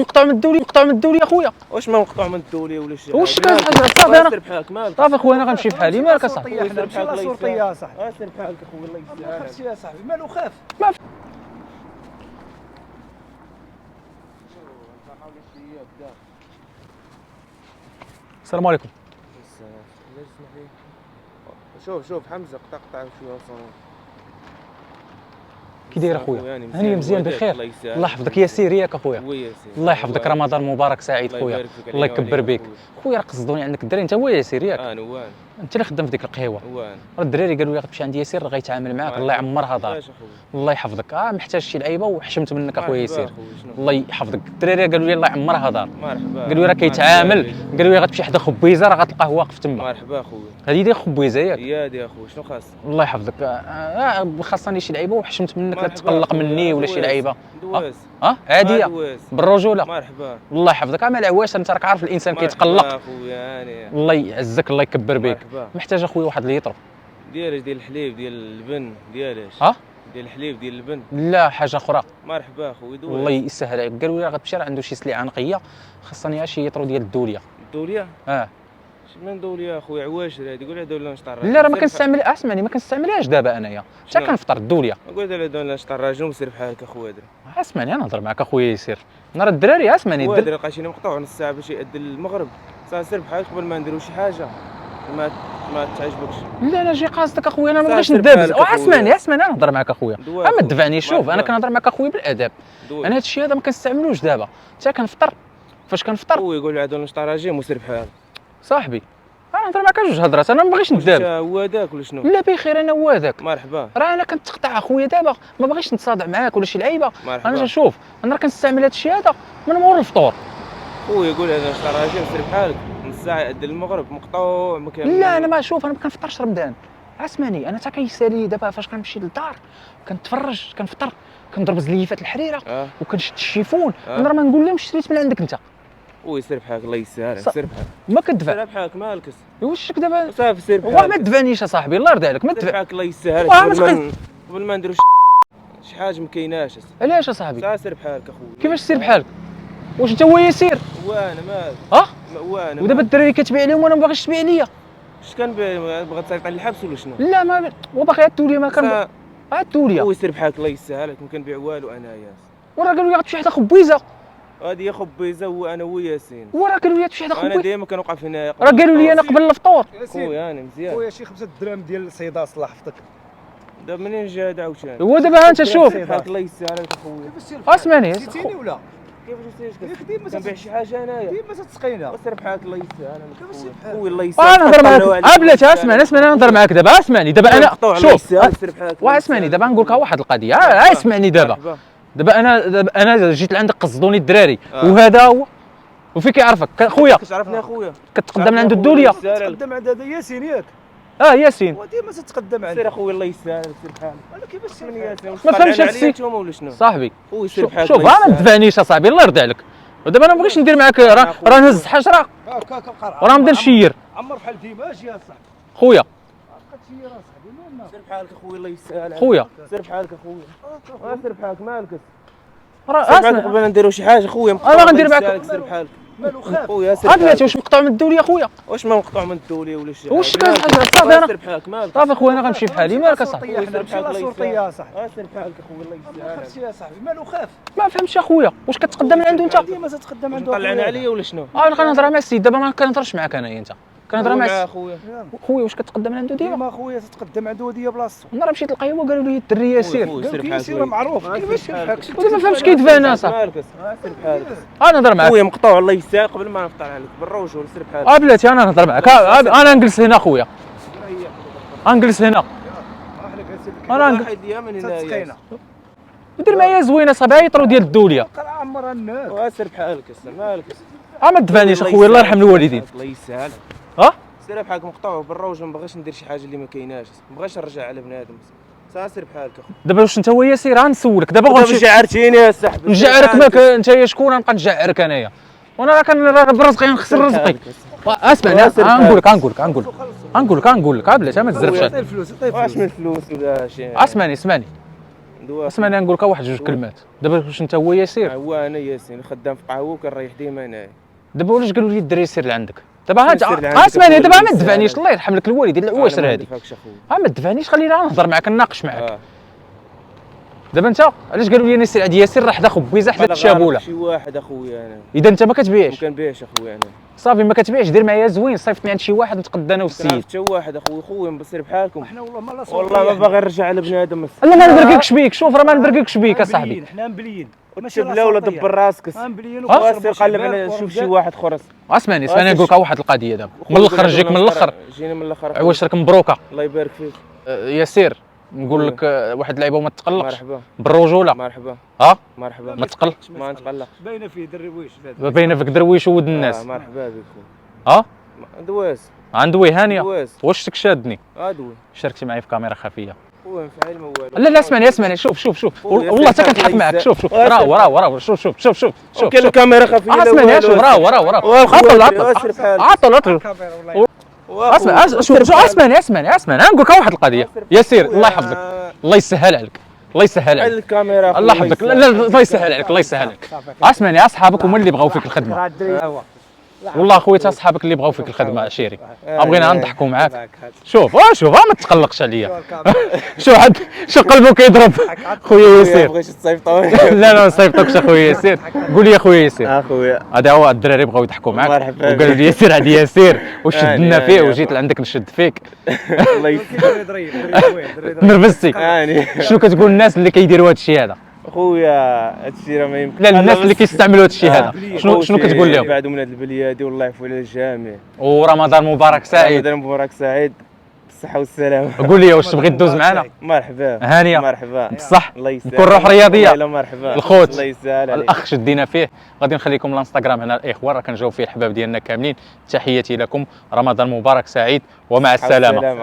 مقطوع من الدولي، مقطوع من الدولي اخويا. واش ما مقطوع من الدولي ولا شي واش صافي انا صافي اخويا انا غنمشي بحالي. مالك اصاحبي؟ احنا ماشي لا شرطيه اصاحبي. سير بحالك اخويا الله يسهل. ما خافش يا صاحبي مالو خاف. السلام عليكم. شوف حمزه قطع شويه صون. كي داير اخويا؟ هاني مزيان بخير الله يحفظك. ياسير ياك اخويا؟ الله يحفظك رمضان مبارك سعيد خويا. الله يكبر بك خويا. راه قصدوني عندك الدراري. انت هو ياسير ياك؟ نوان. انت اللي خدام في ديك القهوه. نوان. راه الدراري قالوا لي غتمشي عند ياسير غيتعامل معاك. الله يعمرها دار. الله يحفظك. محتاج شي لعيبه وحشمت منك اخويا ياسير. الله يحفظك. الدراري قالوا لي الله يعمرها دار. مرحبا. قالوا لي راه كيتعامل. قالوا لي غتمشي حدا خبيزه راه غتلقاه واقف تما. مرحبا اخويا. هذه ديال خبيزه ياك؟ هي هذه اخويا. شنو خاص؟ الله يحفظك. خاصني شي لعيبه وحشمت منك لا تتقلق مني ولا شي لعيبه. دواز. عاديه بالرجوله. مرحبا. الله يحفظك. ما العواش انت راك عارف الانسان كيتقلق. اخويا الله يعزك الله يكبر بك. محتاج اخويا واحد الليطر ديال الحليب ديال اللبن ديالاش؟ ديال الحليب ديال اللبن؟ لا حاجه اخرى. مرحبا اخويا. دوز. الله يسهل عليك. قالوا لي غتمشي راه عنده شي سلعه نقيه خاصني شي يطرو ديال الدوليه. الدوليه؟ من دوليه اخويا؟ عواش هذه؟ قول لها دوله نشطر. لا راه ما كنستعمل. اسمعني ما كنستعملهاش دابا انايا. حتى كنفطر الدوليه. قول لها دوله نشطر راجل وسير بحالك اخويا. اسمعني انا نهضر معاك اخويا يسير. انا راه الدراري اسمعني. الدراري لقيتيني مقطوع نص ساعه باش يأذن المغرب. سير بحالك قبل ما نديرو شي حاجه ما تعجبكش. لا انا جي قاصدك اخويا. انا ما بغيتش ندابز. اسمعني انا نهضر معاك اخويا. ما تدفعني. شوف انا كنهضر معاك اخويا بالادب. انا هادشي هذا ما كنستعملوش دابا. حتى كنفطر فاش كنفطر ويقول لي هذول نشطر راجل وسير بحالك. صاحبي انا نهضر معاك جوج هضرات. انا ما بغيتش ندابز. هو هذاك ولا شنو؟ لا بخير انا هو هذاك. مرحبا. راه انا كنتقطع اخويا دابا. ما بغيتش نتصادع معاك ولا شي لعيبه. انا شوف انا راه كنستعمل هادشي هذا من مور الفطور. يقول انا نشطر راجل وسير بحالك. نص ساعه يأذن المغرب مقطوع ما كان. لا انا ما شوف انا ما كنفطرش رمضان. اسمعني انا حتى كيسالي دابا فاش كنمشي للدار كنتفرج كنفطر كنضرب زليفات الحريره وكنشد الشيفون. انا راه ما نقول لهمش شريت من عندك انت. سير بحالك الله يسهل. سير بحالك. ما كدفع. سير بحالك مالك. واش دابا صافي سير بحالك. ما تدفعنيش اصاحبي الله يرضي عليك. ما تدفع. بحالك الله يسهل. قبل ما نديرو شي حاجه ما كايناش. علاش اصاحبي؟ سير بحالك اخويا. كيفاش سير بحالك؟ واش انت هو ياسير؟ وانا مالك. وانا. ودابا الدراري كتبيع عليهم وانا ما باغيش تبيع عليا. اش كنبيع؟ بغا تسيط على الحبس ولا شنو؟ لا ما وباقي التوليه ما كان. التوليه. سير بحالك الله يسهلك. ما كنبيع والو انايا. وراه قالوا لي غتمشي حدا خبيزه. هذه هي خبيزه وانا وياسين. وراه قالوا لي تمشي حدا خبيزه. انا ديما كنوقف هنا. راه قالوا لي انا قبل الفطور. خويا انا مزيان. خويا شي 5 دراهم ديال الصيداص الله يحفظك. دابا منين جا هذا عاوتاني؟ هو دابا انت شوف. الله يسهلك اخويا. اسمعني. نسيتيني ولا؟ كيفاش ديما كنبيع شي حاجه انايا. ديما تتسقينا. سير بحالك الله يسهل. خويا الله يسهل. انا نهضر معاك. بلاتي اسمعني انا نهضر معاك دابا. اسمعني دابا انا شوف. اسمعني دابا نقول لك واحد القضيه. اسمعني دابا. دابا انا جيت لعندك قصدوني الدراري وهذا هو وفيك يعرفك خويا. كتعرفني اخويا. كتقدم عند الدوليه. تقدم عند هذا ياسين ياك؟ ياسين. وديما تتقدم عند. سير اخويا الله يسهل. سير بحالك. انا كيفاش سير ياسين؟ ما فهمتش هادشي ولا شنو؟ صاحبي. سير بحالك. شوف ما تدفعنيش اصاحبي الله يرضي عليك. ودابا انا ما بغيتش ندير معاك. راه نهز حجره وراه نبدا نشير. عمر بحال ديما اجي اصاحبي. خويا سير بحالك اخويا الله يسهل. خويا سير بحالك اخويا. سير بحالك مالك. راه قبل ما نديرو شي حاجه خويا. انا غندير معاك. سير بحالك. مالو خاف. خويا سير بحالك. واش مقطوع من الدوليه خويا؟ واش ما مقطوع من الدوليه ولا شي حاجه؟ واش صافي انا سير بحالك مالك. صافي خويا انا غنمشي بحالي. مالك اصاحبي؟ احنا ماشي لا شرطيه اصاحبي. سير بحالك اخويا الله يسهل. ما خافش يا صاحبي مالو خاف. ما فهمتش اخويا. واش كتقدم من عنده انت؟ ديما تتقدم عنده. طلعنا عليا ولا شنو؟ انا كنهضر مع السيد دابا ما كنهضرش معاك انايا انت. كنهضر مع خويا. خويا واش كتقدم من عنده ديما؟ ديما خويا تتقدم عنده وديه بلاصتو. نهار مشيت للقهوه قالوا لي الدري ياسير. قالوا لي ياسير معروف. كيفاش سير بحالك؟ ودابا ما فهمتش كيدفانا صاحبي. سير بحالك. انا نهضر معاك. خويا مقطوع الله يسهل قبل ما نفطر عليك بالروجول. سير بحالك. بلاتي انا نهضر معاك. انا نجلس هنا خويا. نجلس هنا. انا واحد يا من هنا. دير معايا زوينه صاحبي يطرو ديال الدوليه. عمر الناس. سير بحالك مالك. ما تدفعنيش اخويا الله يرحم الوالدين. الله يسهل. سير بحالك مقطوع بالروج. ما بغيتش ندير شي حاجه اللي ما كايناش. ما بغيتش نرجع على بنادم. سير بحالك اخو. دابا واش انت هو ياسير غنسولك دابا غنمشي. جعرتيني يا صاحبي. نجعرك ماك انت شكون غنبقى نجعرك انايا وانا راه برزقي نخسر رزقي. اسمعني نقول لك بلاتي ما تزرفش. عطيه الفلوس. واش من فلوس ولا شي؟ اسمعني دواء. اسمعني نقول لك واحد جوج كلمات. دابا واش انت هو ياسير؟ هو انا ياسين خدام في قهوه وكنريح ديما هنايا. دابا ولاش قالوا لي الدري سير لعندك. دابا سير لعندك اسمعني أخويا دابا ما الإنسان. تدفعنيش الله يرحم لك الوالدين العواشر ما هذه. ندفعكش اخويا. ما تدفعنيش خليني نهضر معاك نناقش معاك. اه دابا انت علاش قالوا لي انا سير عند ياسير راه حدا خبيزه حدا أنا الشابوله. غارق شي واحد اخويا انا اذا انت ما ما كتبيعش كنبيعش اخويا انا. صافي ما كتبيعش دير معايا زوين صيفطني عند شي واحد نتقدى انا والسيد. كنعرف حتى واحد اخويا مبصر بحالكم. احنا والله ما والله ما باغي نرجع على بنادم. لا ما نبرقكش بيك شوف راه ما نبرقكش بيك اصاحبي. حنا مبليين لا ولا دبر راسك. مبليين واسير قلب انا شوف شي واحد خرس. اسمعني نقول لك واحد القضيه دابا من الاخر نجيك من الاخر جينا من الاخر. عواشرك مبروكه. الله يبارك فيك. ياسير نقول لك واحد اللعيبه وما تقلقش مرحبا بالرجوله. مرحبا ها مرحبا. ما تقلق ما نتقلقش. باينه فيه درويش باينه فيك درويش وود الناس. مرحبا بك ها دواس. عندوي هانيه دواس. واش تك شادني دوي. شاركتي معايا في كاميرا خفيه. خويا مفعل ما والو. لا اسمعني شوف والله حتى كنضحك معاك شوف راه شوف كاين الكاميرا خفيه. اسمعني شوف راه عطل اسمعني نقول لك واحد القضيه ياسير الله يحفظك الله يسهل عليك الله يسهل عليك الكاميرا الله يحفظك لا الله يسهل عليك الله يسهل عليك اسمعني اصحابك هما اللي بغاو فيك الخدمه والله خويا اصحابك اللي بغاو فيك الخدمه عشيري بغينا نضحكوا معاك شوف ما تقلقش عليا شو قلبه كيضرب خويا ياسير بغيتش تصيفطوني. لا ما صيفطوكش اخويا ياسير قول لي اخويا ياسير اخويا هذا هو الدراري بغاو يضحكوا معاك مرحبا وقالوا لي ياسير عندي ياسير وشدنا فيه وجيت لعندك نشد فيك الله يفيك. نرفزتي هاني شنو كتقول الناس اللي كيديروا هذا الشيء هذا خويا هادشي راه ما يمكن. لا الناس اللي كيستعملوا هذا الشيء هذا شنو كتقول لهم بعدوا من هاد البليه هادي والله يعفو على الجميع. ورمضان مبارك سعيد رمضان مبارك سعيد بالصحه والسلامه. قول لي واش تبغي تدوز معنا مرحبا هانيه مرحبا بصح الله يسهل نكون روح رياضيه لا مرحبا الخوت الله يسهل عليك. الاخ شدينا فيه غادي نخليكم الانستغرام هنا الاخوه راه كنجاوب فيه الحباب ديالنا كاملين تحياتي لكم رمضان مبارك سعيد ومع السلامه.